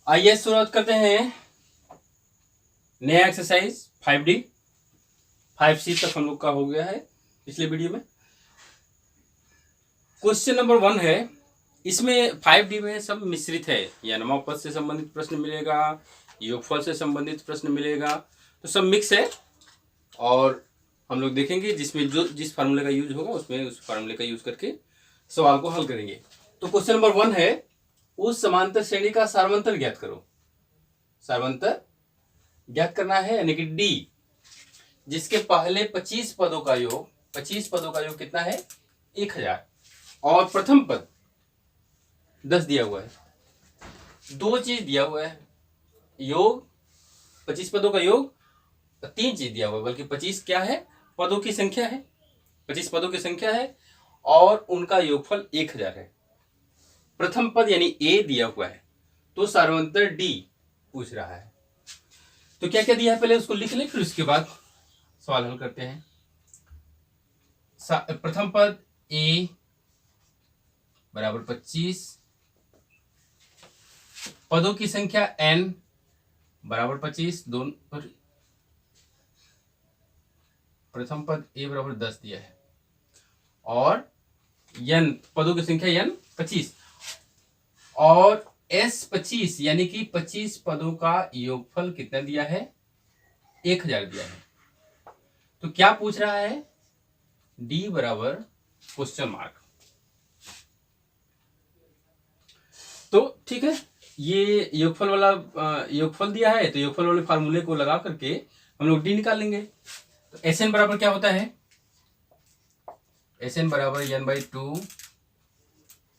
आइए शुरुआत करते हैं नया एक्सरसाइज 5D। 5C तक हम लोग का हो गया है पिछले वीडियो में। क्वेश्चन नंबर 1 है, इसमें 5D में सब मिश्रित है, या नामपद से संबंधित प्रश्न मिलेगा, योगफल से संबंधित प्रश्न मिलेगा, तो सब मिक्स है। और हम लोग देखेंगे जिसमें जो जिस फार्मूले का यूज होगा उसमें उस फार्मूले का यूज करके सवाल को हल करेंगे। तो क्वेश्चन नंबर 1 है, उस समांतर श्रेणी का सारवंतर ज्ञात करो। सारवंतर ज्ञात करना है, यानी कि डी, जिसके पहले 25 पदों का योग, 25 पदों का योग कितना है 1000, और प्रथम पद 10 दिया हुआ है। दो चीज दिया हुआ है, योग 25 पदों का योग, 3 चीज दिया हुआ है, बल्कि 25 क्या है, पदों की संख्या है, 25 पदों की संख्या है, और उनका योगफल 1000 है। प्रथम पद यानी ए दिया हुआ है, तो सारवंतर डी पूछ रहा है। तो क्या क्या दिया है पहले उसको लिख लें, फिर उसके बाद सवाल हल करते हैं। प्रथम पद ए बराबर 25, पदों की संख्या n बराबर 25, दोनों पर प्रथम पद ए बराबर 10 दिया है, और n पदों की संख्या n 25, और s 25 यानी कि 25 पदों का योगफल कितना दिया है 1000 दिया है। तो क्या पूछ रहा है, डी बराबर क्वेश्चन मार्क। तो ठीक है, ये योगफल वाला योगफल दिया है, तो योगफल वाले फार्मूले को लगा करके हम लोग डी निकाल लेंगे। तो एस एन बराबर क्या होता है, एस एन बराबर n/2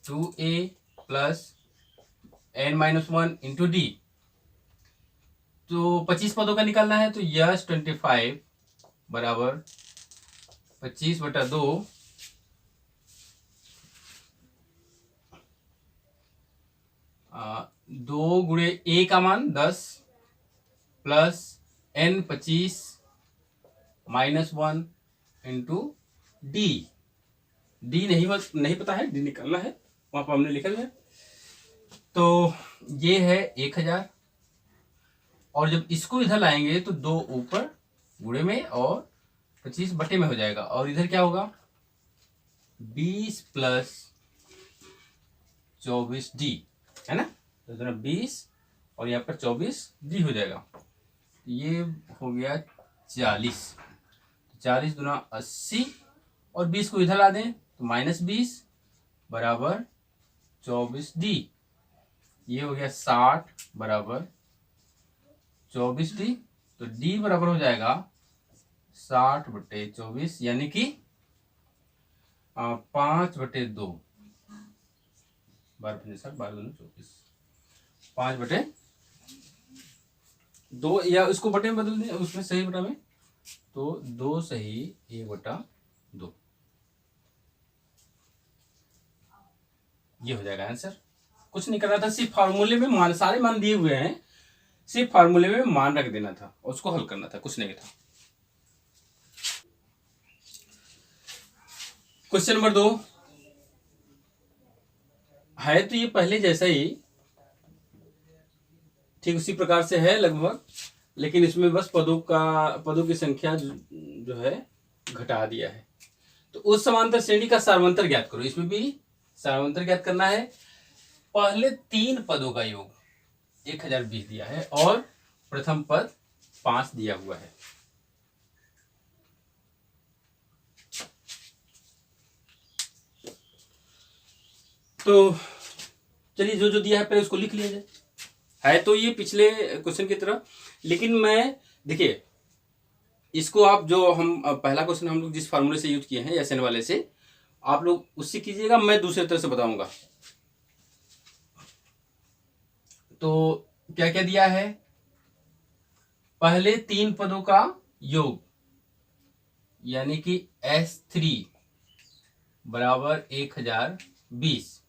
2a plus n-1 into D. तो 25 पदों का निकालना है, तो यस 25 बराबर 25/2 2 गुणे ए का मान 10 plus n 25 -1 into D. D नहीं पता है, डी निकालना है, वहां पर हमने लिखा है। तो ये है 1000, और जब इसको इधर लाएंगे तो 2 ऊपर गुणे में और 25 बटे में हो जाएगा, और इधर क्या होगा 20 प्लस 24d, है ना। तो इधर 20 और यहाँ पर 24d हो जाएगा। ये हो गया 40, 40 दूना 80, और 20 को इधर ला दें तो -20 बराबर 24d। ये हो गया 60 बराबर 24d। तो d बराबर हो जाएगा 60/24, यानी कि 5/2, 12 24, 5/2, या उसको बटे में बदल दें, उसमें सही बटा में, तो 2 सही 1/2, ये हो जाएगा आंसर। कुछ नहीं करना था, सिर्फ फार्मूले में मान, सारे मान दिए हुए हैं, सिर्फ फार्मूले में मान रख देना था और उसको हल करना था, कुछ नहीं था। क्वेश्चन नंबर 2 है, तो ये पहले जैसा ही ठीक उसी प्रकार से है लगभग, लेकिन इसमें बस पदों की संख्या जो है घटा दिया है। तो उस समांतर श्रेणी का सारवंतर ज्ञात करो। इसमें भी सारवंतर ज्ञात करना है। पहले 3 पदों का योग 1020 दिया है, और प्रथम पद 5 दिया हुआ है। तो चलिए जो जो दिया है पहले उसको लिख लिया जाए। है तो ये पिछले क्वेश्चन की तरह, लेकिन मैं देखिए इसको आप जो हम पहला क्वेश्चन हम लोग जिस फार्मूले से यूज किए हैं एसएन वाले से, आप लोग उससे कीजिएगा, मैं दूसरे तरह से बताऊंगा। तो क्या क्या दिया है, पहले 3 पदों का योग यानी कि S3 बराबर 1020,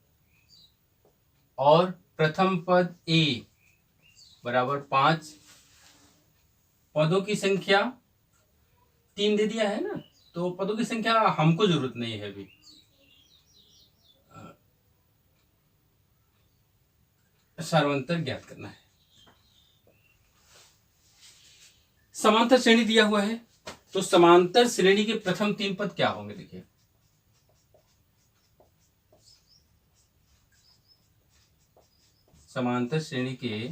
और प्रथम पद A बराबर 5, पदों की संख्या 3 दे दिया है ना, तो पदों की संख्या हमको जरूरत नहीं है अभी, सारवंतर ज्ञात करना है। समांतर श्रेणी दिया हुआ है, तो समांतर श्रेणी के प्रथम 3 पद क्या होंगे? देखिए, समांतर श्रेणी के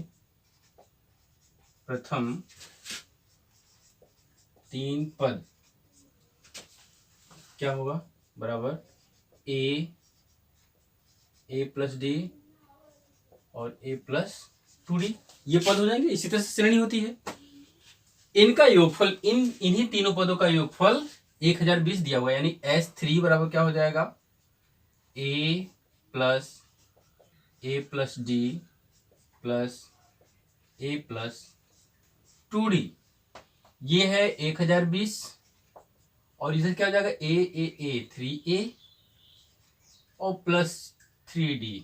प्रथम 3 पद क्या होगा? बराबर ए प्लस डी और ए प्लस 2d, ये पद हो जाएंगे। इसी तरह से श्रेणी होती है। इनका योगफल, इन्हीं तीनों पदों का योगफल 1020 दिया हुआ है, यानी S3 बराबर क्या हो जाएगा? ए प्लस डी प्लस ए प्लस 2d, ये है 1020, और इधर क्या हो जाएगा? ए 3a और प्लस 3d।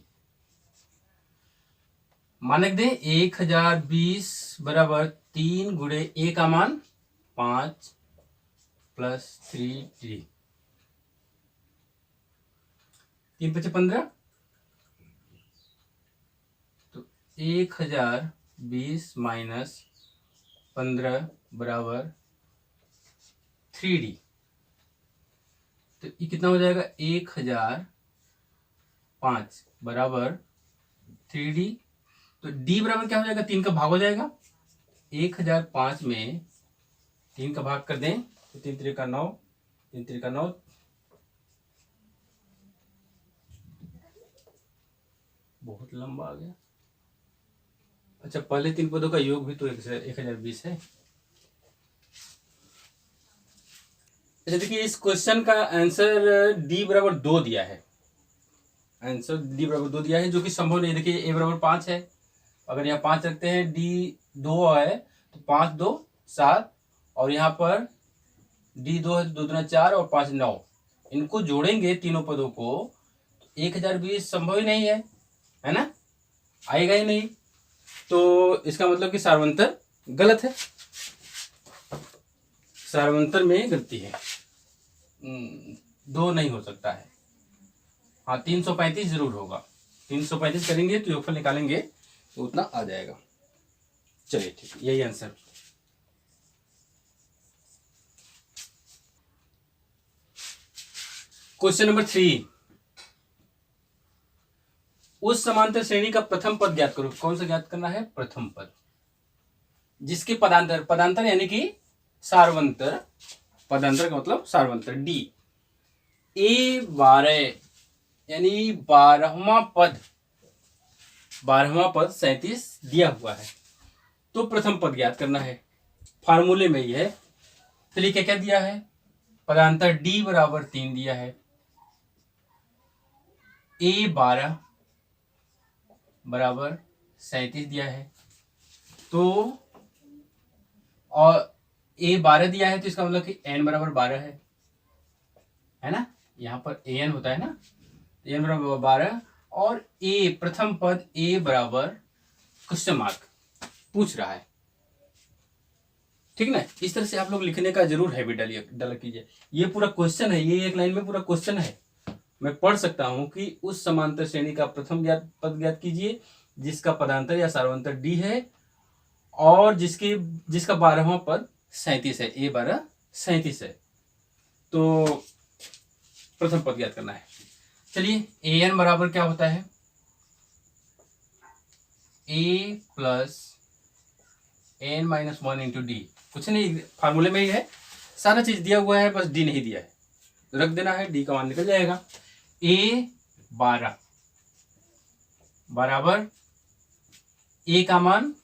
मानक दें 1020 बराबर 3 गुणे ए का मान 5 प्लस 3d, 3 × 5 = 15, तो 1020 माइनस 15 बराबर 3d, तो ये कितना हो जाएगा? 1005 बराबर 3d, तो d बराबर क्या हो जाएगा? 3 का भाग हो जाएगा। 1005 में 3 का भाग कर दें तो 3 × 3 = 9, 3 × 3 = 9, बहुत लंबा आ गया। अच्छा, पहले 3 पदों का योग भी तो 1020 है। अच्छा देखिए, इस क्वेश्चन का आंसर d बराबर 2 दिया है। आंसर d बराबर 2 दिया है, जो कि संभव नहीं। देखिए a बराबर 5 है, अगर यहाँ 5 रखते हैं, d 2 है तो 5 2 7, और यहाँ पर d 2 है तो 2 दूना 4 और 5 9, इनको जोड़ेंगे तीनों पदों को, 1020 संभव ही नहीं है ना, आएगा ही नहीं। तो इसका मतलब कि सार्वंतर गलत है, सार्वंतर में गलती है, 2 नहीं हो सकता है। हाँ, 335 जरूर होगा। 335 करेंगे तो योगफल निकालेंगे तो उतना आ जाएगा। चलिए ठीक है, यही आंसर। क्वेश्चन नंबर 3, उस समांतर श्रेणी का प्रथम पद ज्ञात करो। कौन सा ज्ञात करना है? प्रथम पद, जिसके पदांतर यानी कि सार्वंतर, पदांतर का मतलब सार्वंतर d A12 यानी 12वां पद 37 दिया हुआ है, तो प्रथम पद ज्ञात करना है। फार्मूले में ही है। चलिए क्या क्या दिया है? पदांतर d बराबर 3 दिया है, A12 बराबर 37 दिया है, तो और A12 दिया है, तो इसका मतलब कि n बराबर 12 है ना, यहाँ पर an होता है ना, n बराबर 12, और a प्रथम पद a बराबर क्वेश्चन मार्क पूछ रहा है, ठीक ना। इस तरह से आप लोग लिखने का जरूर हैबिट डाला कीजिए। ये पूरा क्वेश्चन है, ये एक लाइन में पूरा क्वेश्चन है। मैं पढ़ सकता हूं कि उस समांतर श्रेणी का प्रथम पद ज्ञात कीजिए जिसका पदांतर या सार्वंतर d है, और जिसका 12वां पद 37 है, A12 37 है, तो प्रथम पद ज्ञात करना है। चलिए an बराबर क्या होता है? a plus n minus 1 into D, कुछ नहीं, फार्मूले में ही है, सारा चीज दिया हुआ है, बस d नहीं दिया है, रख देना है, d का मान निकल जाएगा। A12 बराबर a का मान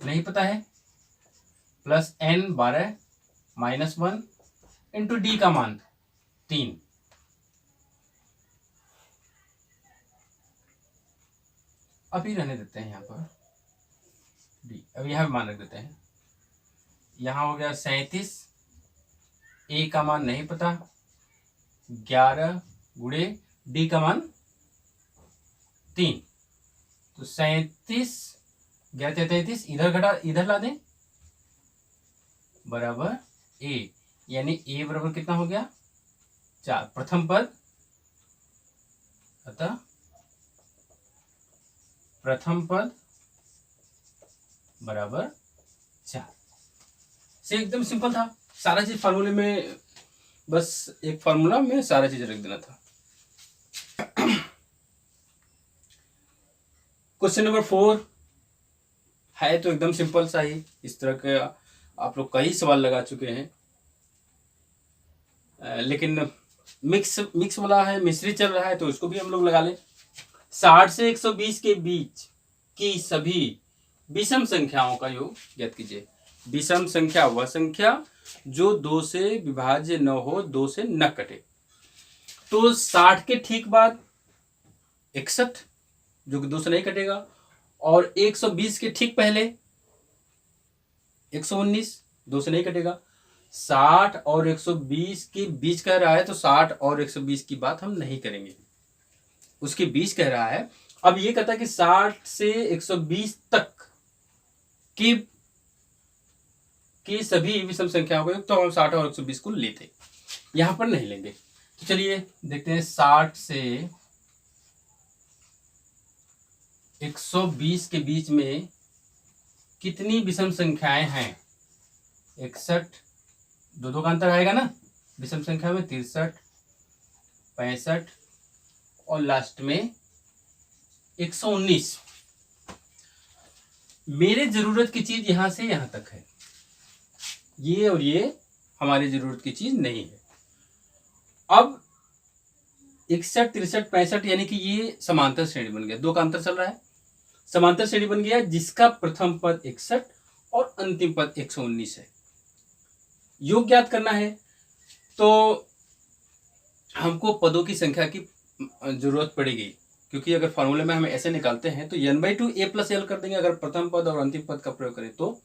नहीं पता है, plus n12 minus 1 into D का मान 3। अभी रहने देते हैं यहाँ पर डी, अब यहाँ मान रख देते हैं। यहाँ हो गया 37, ए का मान नहीं पता, 11 गुणे डी का मान 3, तो 37 11 33, इधर ला दें, बराबर ए, यानी ए बराबर कितना हो गया? 4, प्रथम पद, अतः प्रथम पद बराबर 4। से एकदम सिंपल था, सारा चीज फार्मूले में, बस एक फार्मूला में सारा चीज रख देना था। क्वेश्चन नंबर 4 है तो एकदम सिंपल सा ही, इस तरह के आप लोग कई सवाल लगा चुके हैं, लेकिन मिक्स वाला है, मिश्रित चल रहा है, तो उसको भी हम लोग लगा लें। 60 से 120 के बीच की सभी विषम संख्याओं का योग ज्ञात कीजिए। विषम संख्या वह संख्या जो 2 से विभाज्य न हो, 2 से न कटे। तो 60 के ठीक बाद 61 जो कि 2 से नहीं कटेगा, और 120 के ठीक पहले 119 2 से नहीं कटेगा। 60 और 120 के बीच कह रहा है, तो 60 और 120 की बात हम नहीं करेंगे, उसके बीच कह रहा है। अब ये कहता है कि 60 से 120 तक की सभी विषम संख्याओं को, तो हम 60 और 120 को लेते, यहां पर नहीं लेंगे। तो चलिए देखते हैं 60 से 120 के बीच में कितनी विषम संख्याएं हैं। 61 दो का अंतर आएगा ना विषम संख्या में, 63 65 और लास्ट में 119। मेरे जरूरत की चीज यहां से यहां तक है, ये और ये हमारी जरूरत की चीज नहीं है। अब 61 63 65 यानी कि ये समांतर श्रेणी बन गया, 2 का अंतर चल रहा है, समांतर श्रेणी बन गया जिसका प्रथम पद 61 और अंतिम पद 119 है। योग ज्ञात करना है तो हमको पदों की संख्या की जरूरत पड़ेगी, क्योंकि अगर फॉर्मूले में हम ऐसे निकालते हैं तो n/2 a + l कर देंगे अगर प्रथम पद और अंतिम पद का प्रयोग करें तो,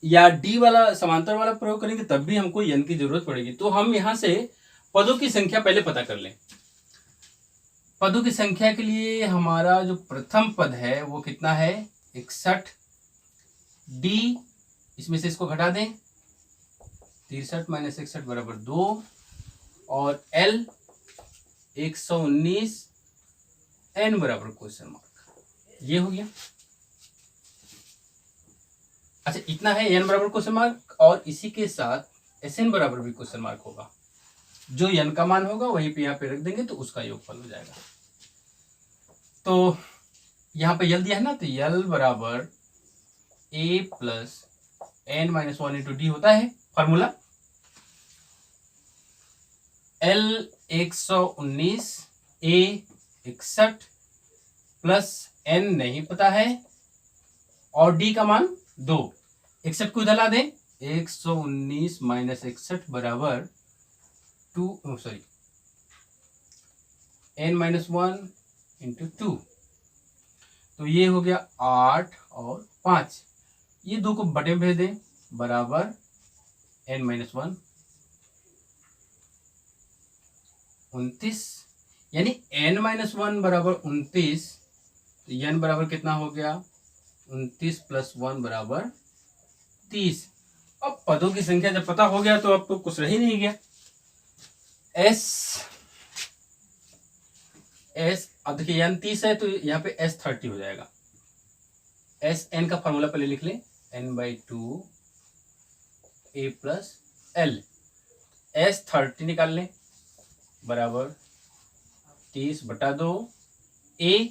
या d वाला समांतर वाला प्रयोग करेंगे तब भी हमको n की जरूरत पड़ेगी। तो हम यहां से पदों की संख्या पहले पता कर लें। पदों की संख्या के लिए हमारा जो प्रथम पद है वो कितना है 61, d इसमें से इसको घटा दें, 63 - 61 = 2, और l 119, n = क्वेश्चन मार्क, ये हो गया। अच्छा इतना है n = क्वेश्चन मार्क, और इसी के साथ Sn = भी क्वेश्चन मार्क होगा, जो n का मान होगा वहीं पे यहाँ पे रख देंगे तो उसका योगफल हो जाएगा। तो यहाँ पे यल दिया है ना, तो यल = a + n - 1 × d होता है formula. l 119, a 61 plus n नहीं पता है, और d का मान 2। 61 को इधर ला दें, 119 - 61 = 2, सॉरी n - 1 × 2, तो ये हो गया 8 और 5, ये 2 को बटे में भेज दें, बराबर n - 1 29, यानी n - 1 = 29, तो n बराबर कितना हो गया 29 + 1 = 30। अब पदों की संख्या जब पता हो गया तो अब तो कुछ रह ही नहीं गया। अब देखिए n 30 है तो यहाँ पे s 30 हो जाएगा। n का फॉर्मूला पहले लिख लें, n/2 a + l, s 30 निकाल लें, बराबर 30/2, a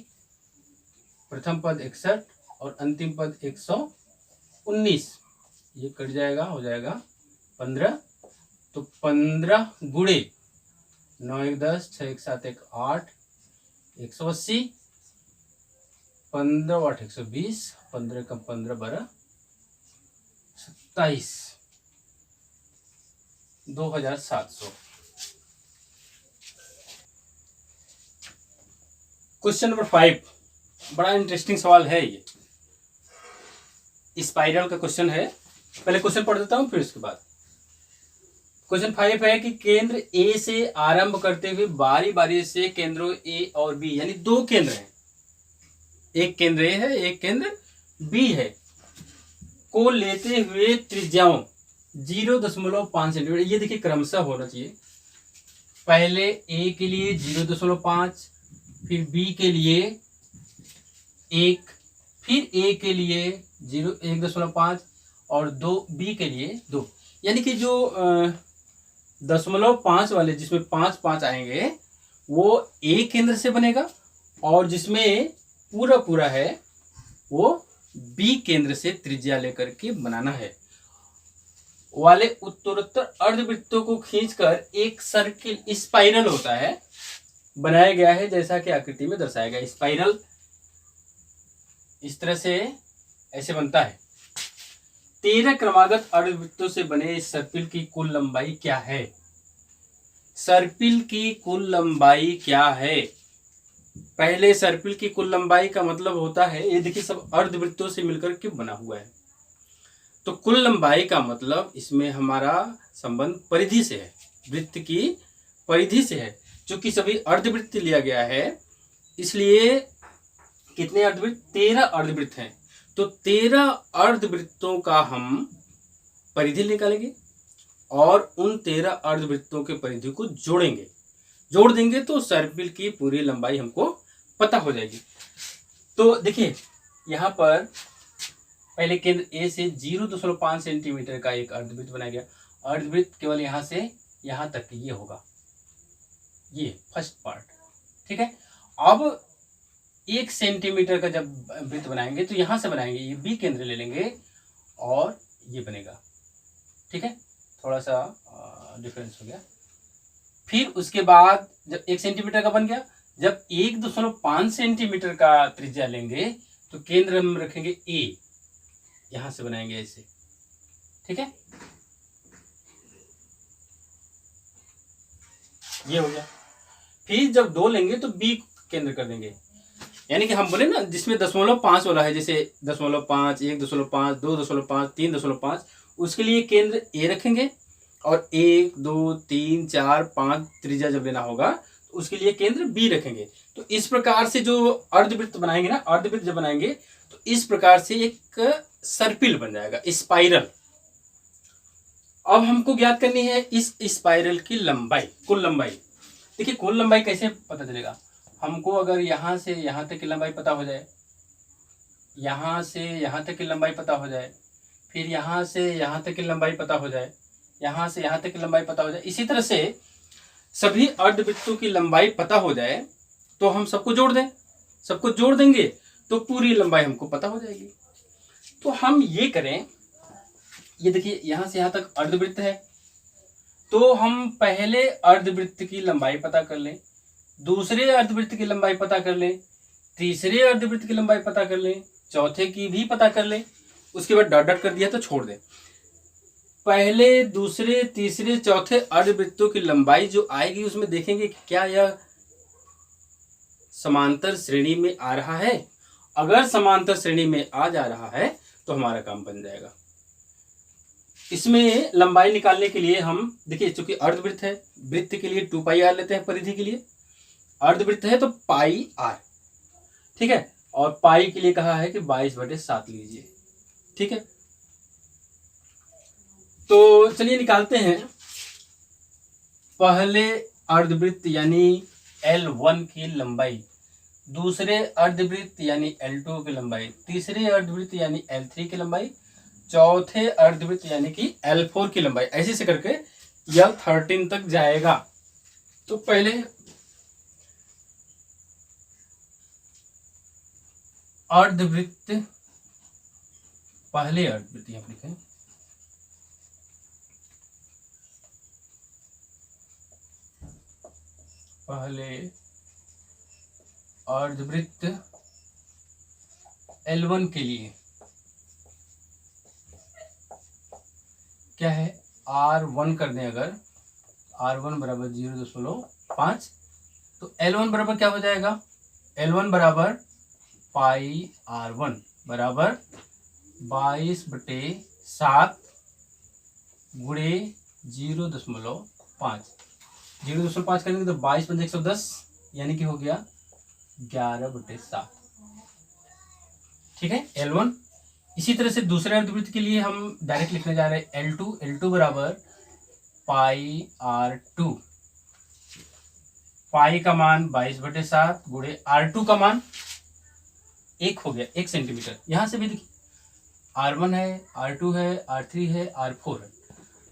प्रथम पद 61 और अंतिम पद 119, ये कट जाएगा, हो जाएगा 15, तो 15 गुणे 9 1 10 6 1 7 1 8 180, 15 8 120, 15 का 15 12 27, 2700। क्वेश्चन नंबर 5 बड़ा इंटरेस्टिंग सवाल है, ये स्पाइरल का क्वेश्चन है। पहले क्वेश्चन पढ़ देता हूं फिर उसके बाद। क्वेश्चन 5 है कि केंद्र ए से आरंभ करते हुए बारी बारी से केंद्रों ए और बी, यानी 2 केंद्र हैं, एक केंद्र ए है एक केंद्र बी है, को लेते हुए त्रिज्याओं 0.5 सेंटीमीटर, ये देखिए क्रमशः होना चाहिए, पहले ए के लिए 0.5, फिर बी के लिए 1, फिर ए के लिए 1.5, और 2 बी के लिए 2, यानी कि जो 0.5 वाले जिसमें 5 5 आएंगे वो ए केंद्र से बनेगा, और जिसमें पूरा पूरा है वो बी केंद्र से त्रिज्या लेकर के बनाना है। वाले उत्तरोत्तर अर्धवृत्तों को खींचकर एक सर्किल स्पाइरल होता है बनाया गया है, जैसा कि आकृति में दर्शाया गया। स्पाइरल इस तरह से ऐसे बनता है। 13 क्रमागत अर्धवृत्तों से बने इस सर्पिल की कुल लंबाई क्या है? सर्पिल की कुल लंबाई क्या है? पहले सर्पिल की कुल लंबाई का मतलब होता है, ये देखिए सब अर्धवृत्तों से मिलकर के बना हुआ है, तो कुल लंबाई का मतलब इसमें हमारा संबंध परिधि से है, वृत्त की परिधि से है। चूंकि सभी अर्धवृत्त लिया गया है इसलिए कितने अर्धवृत्त? 13 अर्धवृत्त हैं, तो 13 अर्धवृत्तों का हम परिधि निकालेंगे और उन 13 अर्धवृत्तों के परिधि को जोड़ेंगे, जोड़ देंगे तो सर्पिल की पूरी लंबाई हमको पता हो जाएगी। तो देखिए यहाँ पर पहले केंद्र ए से 0.5 सेंटीमीटर का एक अर्धवृत्त बनाया गया। अर्धवृत्त केवल यहाँ से यहाँ तक ये होगा, ये फर्स्ट पार्ट, ठीक है। अब 1 सेंटीमीटर का जब वृत्त बनाएंगे तो यहाँ से बनाएंगे, ये बी केंद्र ले लेंगे और ये बनेगा, ठीक है। थोड़ा सा डिफरेंस हो गया। फिर उसके बाद जब 1 सेंटीमीटर का बन गया, जब 1.5 सेंटीमीटर का त्रिज्या लेंगे तो केंद्र हम रखेंगे ए, यहां से बनाएंगे ऐसे, ठीक है। ये हो गया। फिर जब 2 लेंगे तो बी केंद्र कर देंगे, यानी कि हम बोले ना जिसमें 0.5 वाला है, जैसे 0.5, 1.5, 2.5, 3.5, उसके लिए केंद्र ए रखेंगे और 1 2 3 4 5 त्रिज्या जब लेना होगा तो उसके लिए केंद्र बी रखेंगे। तो इस प्रकार से जो अर्धवृत्त बनाएंगे ना, अर्धवृत्त जब बनाएंगे तो इस प्रकार से एक सर्पिल बन जाएगा, स्पाइरल। अब हमको ज्ञात करनी है इस स्पाइरल की लंबाई, कुल लंबाई। देखिए कुल लंबाई कैसे पता चलेगा? हमको अगर यहाँ से यहाँ तक की लंबाई पता हो जाए, यहाँ से यहाँ तक की लंबाई पता हो जाए, फिर यहाँ से यहाँ तक की लंबाई पता हो जाए, यहाँ से यहाँ तक की लंबाई पता हो जाए, इसी तरह से सभी अर्धवृत्तों की लंबाई पता हो जाए तो हम सबको जोड़ दें, सबको जोड़ देंगे तो पूरी लंबाई हमको पता हो जाएगी। तो हम ये करें, ये देखिए यहाँ से यहाँ तक अर्धवृत्त है, तो हम पहले अर्धवृत्त की लंबाई पता कर लें, दूसरे अर्धवृत्त की लंबाई पता कर लें, तीसरे अर्धवृत्त की लंबाई पता कर लें, चौथे की भी पता कर लें, उसके बाद डॉट डॉट कर दिया तो छोड़ दें। पहले दूसरे तीसरे चौथे अर्धवृत्तों की लंबाई जो आएगी उसमें देखेंगे कि क्या यह समांतर श्रेणी में आ रहा है। अगर समांतर श्रेणी में आ जा रहा है तो हमारा काम बन जाएगा। इसमें लंबाई निकालने के लिए हम देखिए, चूंकि अर्धवृत्त है, वृत्त के लिए 2 पाई आर लेते हैं, परिधि के लिए अर्धवृत्त है तो पाई आर, ठीक है। और पाई के लिए कहा है कि 22/7 लीजिए, ठीक है। तो चलिए निकालते हैं। पहले अर्धवृत्त यानी L1 की लंबाई, दूसरे अर्धवृत्त यानी L2 की लंबाई, तीसरे अर्धवृत्त यानी L3 की लंबाई, चौथे अर्धवृत्त यानी कि L4 की लंबाई, ऐसे से करके यह 13 तक जाएगा। तो पहले अर्धवृत्त, पहले अर्धवृत्त यहाँ लिखें, पहले अर्धवृत्त L1 के लिए क्या है, R1 कर दें। अगर R1 बराबर 0.5 तो L1 बराबर क्या हो जाएगा? L1 बराबर पाई R1 बराबर 22/7 गुणे 0.5, 0.5 करेंगे तो 22 × 110 यानी कि हो गया 11/7, ठीक है, L1। इसी तरह से दूसरे अर्धवृत्त के लिए हम डायरेक्ट लिखने जा रहे हैं L2 बराबर पाई R2, पाई का मान 22/7 गुणे R2 का मान 1 हो गया, 1 सेंटीमीटर। यहां से भी देखिए R1 है, R2 है, R3 है, R4 है,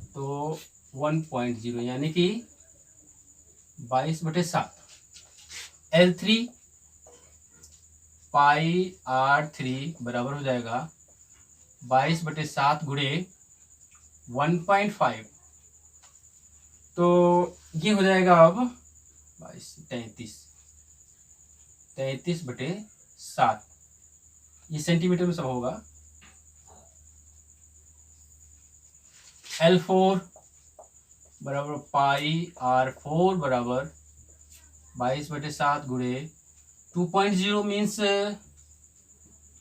तो 1.0 यानी कि 22/7। L3 पाई R3 बराबर हो जाएगा 22/7 गुणे 1.5, तो ये हो जाएगा अब 33/7, ये सेंटीमीटर में सब होगा। L4 बराबर पाई R4 बराबर 22/7 गुणे 2.0 मीन्स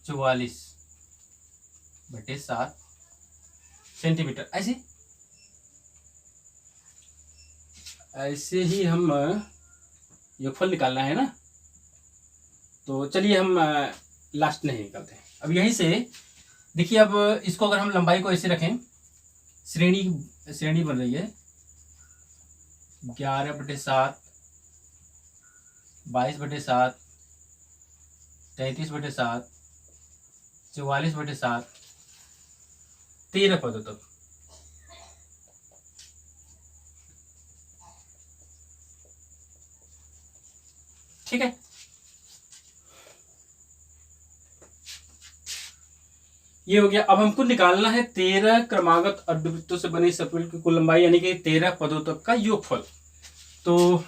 44/7 सेंटीमीटर। ऐसे ही हम योगफल निकालना है ना, तो चलिए हम लास्ट नहीं निकालते हैं। अब यहीं से देखिए, अब इसको अगर हम लंबाई को ऐसे रखें, श्रेणी बन रही है 11/7, 22/7, 33/7, 44/7, 13 पदों तक। ठीक है, ये हो गया। अब हमको निकालना है 13 क्रमागत अर्धवृत्तों से बनी सर्पिल की कुल लंबाई, यानी कि 13 पदों तक का योगफल। तो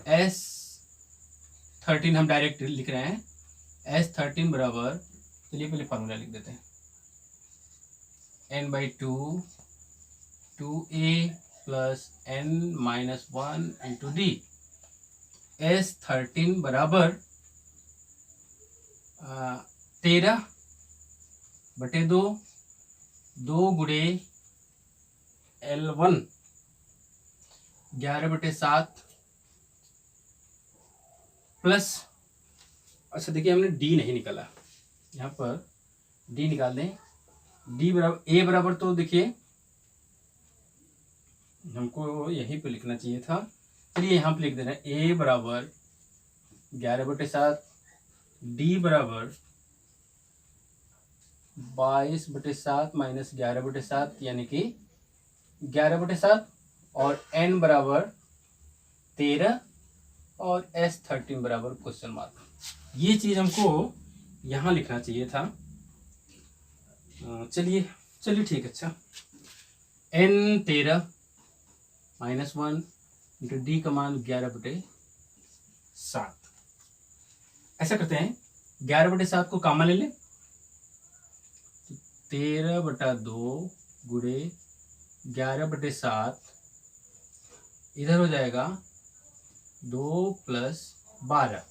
S13 हम डायरेक्ट लिख रहे हैं। S13 बराबर, चलिए पहले फार्मूला लिख देते हैं, n/2 2a plus n-1 into d। S13 बराबर 13/2, 2 गुणे L1 11/7 प्लस, अच्छा देखिए हमने D नहीं निकाला, यहाँ पर D निकाल दें। D बराबर A बराबर, तो देखिए हमको यहीं पे लिखना चाहिए था, चलिए यहाँ पे लिख दे रहे हैं। A बराबर 11/7, D बराबर 22/7 माइनस 11/7 यानी कि 11/7, और n बराबर 13 और S13 बराबर क्वेश्चन मार्क। ये चीज हमको यहाँ लिखना चाहिए था। चलिए ठीक है। अच्छा, n 13 माइनस 1 इंटू डी का मान 11/7। ऐसा करते हैं, 11/7 को कॉमन ले लें, 13/2 गुणे 11/7, इधर हो जाएगा 2 + 12,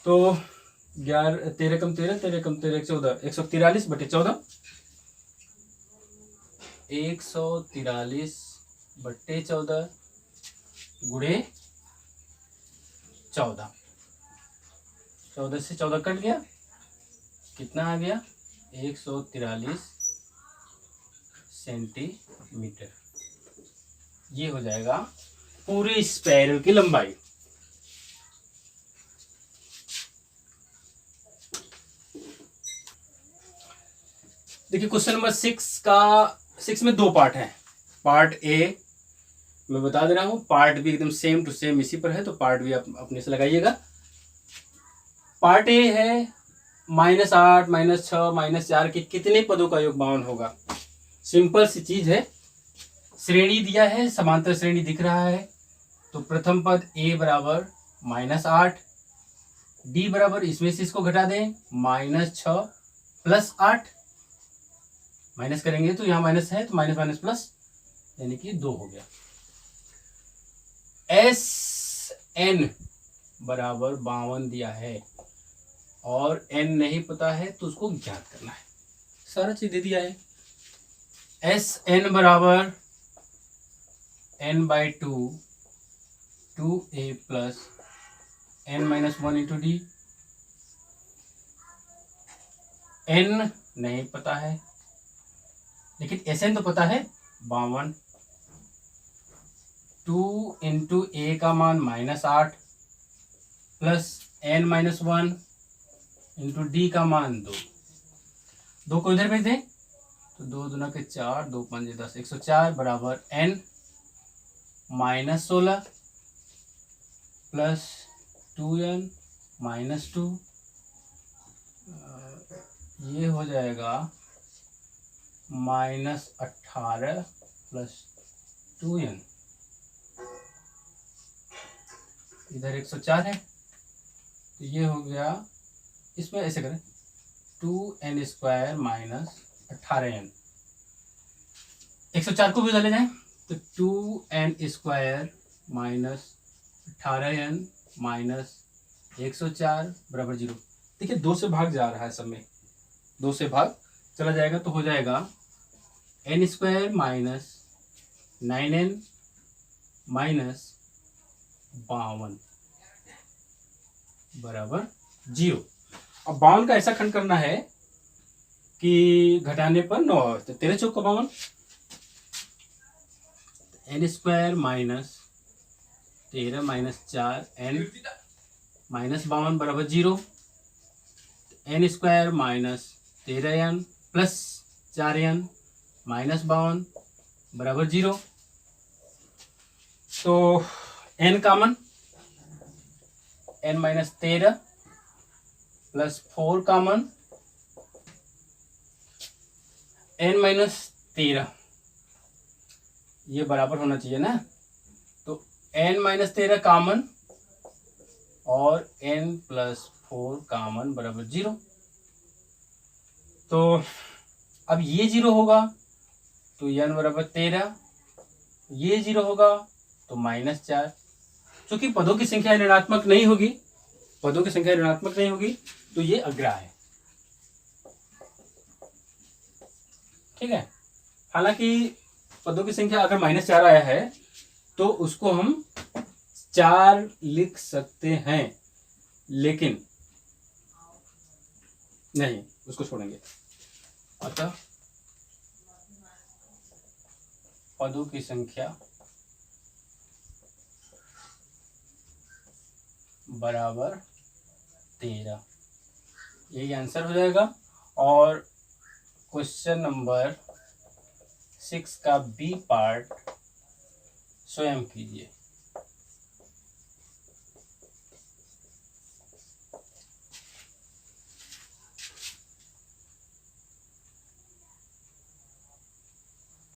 तो 13 कम 13, 13 कम 13 14, 143/14, 143/14 गुणे 14, 14 से 14 कट गया, कितना आ गया 143 सेंटीमीटर। ये हो जाएगा पूरे स्पाइरल की लंबाई। देखिए क्वेश्चन नंबर 6 में 2 पार्ट हैं। पार्ट ए मैं बता दे रहा हूं, पार्ट बी एकदम सेम टू सेम इसी पर है, तो पार्ट बी आप अपने से लगाइएगा। पार्ट ए है -8, -6, -4 के कितने पदों का योग 52 होगा। सिंपल सी चीज है, श्रेणी दिया है, समांतर श्रेणी दिख रहा है, तो प्रथम पद a बराबर -8, d बराबर, इसमें से इसको घटा दें, -6 + 8, माइनस करेंगे तो यहाँ माइनस है, तो माइनस माइनस प्लस यानी कि 2 हो गया। SN बराबर 52 दिया है और n नहीं पता है, तो उसको ज्ञात करना है। सारा चीज दे दिया है। SN बराबर n/2 2a plus n-1 into D. n नहीं पता है, लेकिन SN तो पता है 52। 2 इंटू a का मान -8 प्लस n-1 इंटू डी का मान 2, 2 को इधर भेज दें तो 2 दूना के 4, 2 पंजे 10, 104 बराबर n minus 16 plus 2n minus 2, ये हो जाएगा माइनस 18 प्लस 2n, इधर 104 है तो ये हो गया, इसमें ऐसे करें 2n स्क्वायर माइनस 18n, 104 को भी उधर ले जाएं तो 2n square minus 18n minus 104 बराबर 0। देखिए 2 से भाग जा रहा है, सब में 2 से भाग चला जाएगा तो हो जाएगा n square minus 9n minus 52 बराबर 0। अब 52 का ऐसा खंड करना है कि घटाने पर 9 आवे, तो 13 चौक का 52, n square minus 13 minus 4 n minus 52 बराबर 0, n square minus 13n plus 4n minus 52 बराबर 0। तो n common, n minus 13 plus 4 common, n minus 13 ये बराबर होना चाहिए ना, तो n माइनस 13 कॉमन और n प्लस 4 कॉमन बराबर 0। तो अब ये 0 होगा तो n बराबर 13, ये 0 होगा तो माइनस 4, चूंकि पदों की संख्या ऋणात्मक नहीं होगी, पदों की संख्या ऋणात्मक नहीं होगी तो ये अग्राह्य है, ठीक है। हालांकि पदों की संख्या अगर माइनस 4 आया है तो उसको हम 4 लिख सकते हैं, लेकिन नहीं, उसको छोड़ेंगे। अतः पदों की संख्या बराबर 13, यही आंसर हो जाएगा। और क्वेश्चन नंबर 6 का बी पार्ट स्वयं कीजिए।